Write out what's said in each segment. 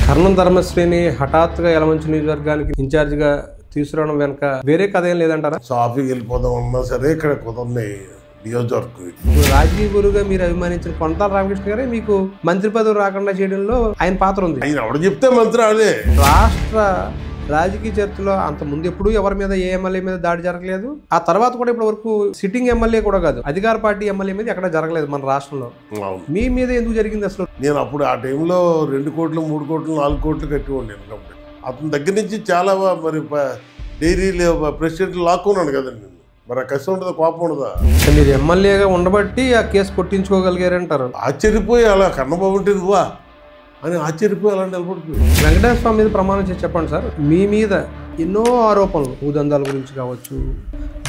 కర్ణం ధర్మశ్రీని హఠాత్తుగా యలమంచి నియోజకవర్గానికి ఇన్ఛార్జిగా తీసుకురావడం వెనక వేరే కథ ఏం లేదంటారా? సాఫీకి వెళ్ళిపోదాం అన్నా సరే ఇక్కడ కుదరని నియోజకవర్గం. రాజకీయ గురుగా మీరు అభిమానించిన కొంతాల రామకృష్ణ గారే మీకు మంత్రి పదవి రాకుండా చేయడంలో ఆయన పాత్ర ఉంది. ఆయన ఎవడు చెప్తే మంత్రి అదే. రాష్ట్ర రాజకీయ చరిత్రలో అంత ముందు ఎప్పుడు ఎవరి మీద ఏ ఎమ్మెల్యే మీద దాడి జరగలేదు. ఆ తర్వాత కూడా ఇప్పటి వరకు సిట్టింగ్ ఎమ్మెల్యే కూడా కాదు, అధికార పార్టీ ఎమ్మెల్యే మీద ఎక్కడ జరగలేదు మన రాష్ట్రంలో. మీ మీద ఎందుకు జరిగింది అసలు? నేను అప్పుడు ఆ టైంలో 2 కోట్లు 3 కోట్లు 4 కోట్లు కట్టివ్వండి. అతని దగ్గర నుంచి చాలా మరి డైరీలు ప్రెసిడెంట్ లాక్కున్నాను కదండి. మరి ఆ కష్టం ఉండదా, కోపం ఉండదా? మీరు ఎమ్మెల్యేగా ఉండబట్టి ఆ కేసు కొట్టించుకోగలిగారంటారు. ఆశ్చర్యపోయి అలా కన్నబాబు ఉంటుంది వా అని ఆశ్చర్యపోయి అలా నిలబడిపోయి. వెంకటేశ్వర స్వామి మీద ప్రమాణం చేసి చెప్పండి సార్. మీ మీద ఎన్నో ఆరోపణలు, భూదందాల గురించి కావచ్చు,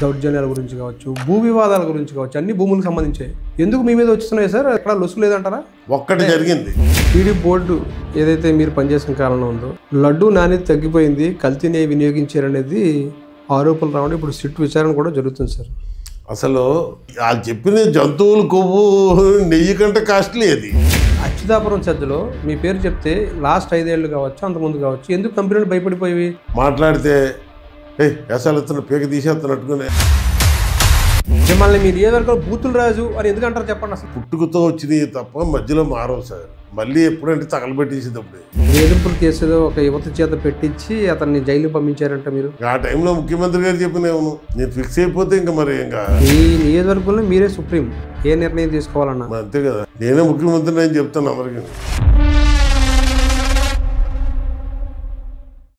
దౌర్జన్యాల గురించి కావచ్చు, భూ వివాదాల గురించి కావచ్చు, అన్ని భూములకు సంబంధించాయి. ఎందుకు మీ మీద వచ్చిస్తున్నాయి సార్? ఎక్కడ లొసుగు లేదంటారా? ఒక్కటి జరిగింది. టీడీ బోర్డు ఏదైతే మీరు పనిచేసిన కాలంలో ఉందో, లడ్డూ నాణ్యత తగ్గిపోయింది, కల్తీనే వినియోగించారనేది ఆరోపణలు రావడం ఇప్పుడు సిట్ విచారణ కూడా జరుగుతుంది సార్. అసలు వాళ్ళు చెప్పిన జంతువుల కొవ్వు నెయ్యి కంటే కాస్ట్లీ అది. అచ్యుతాపురం సజ్జలో మీ పేరు చెప్తే లాస్ట్ 5 ఏళ్ళు కావచ్చు, అంతకుముందు కావచ్చు, ఎందుకు కంపెనీలు భయపడిపోయి మాట్లాడితే ఎసలెత్తున పీక తీసేస్తున్నట్టుగానే మిమ్మల్ని మీ నియోజకవర్గంలో బూతులు రాజు అని ఎందుకు అంటారు చెప్పండి అసలు? పుట్టుకతో వచ్చినాయి తప్ప మధ్యలో మారవు సార్. మళ్ళీ ఎప్పుడంటే తగలబెట్టేసేటప్పుడు వేధింపుల కేసులో ఒక యువత చేత పెట్టించి అతన్ని జైలు పంపించారంట మీరు. ఆ టైంలో ముఖ్యమంత్రి గారు చెప్పినేమో నేను ఫిక్స్ అయిపోతే ఇంకా మరి ఇంకా ఈ నియోజకవర్గంలో మీరే సుప్రీం, ఏ నిర్ణయం తీసుకోవాలన్నా అంతే కదా. నేనే ముఖ్యమంత్రిని అని చెప్తాను అందరికీ.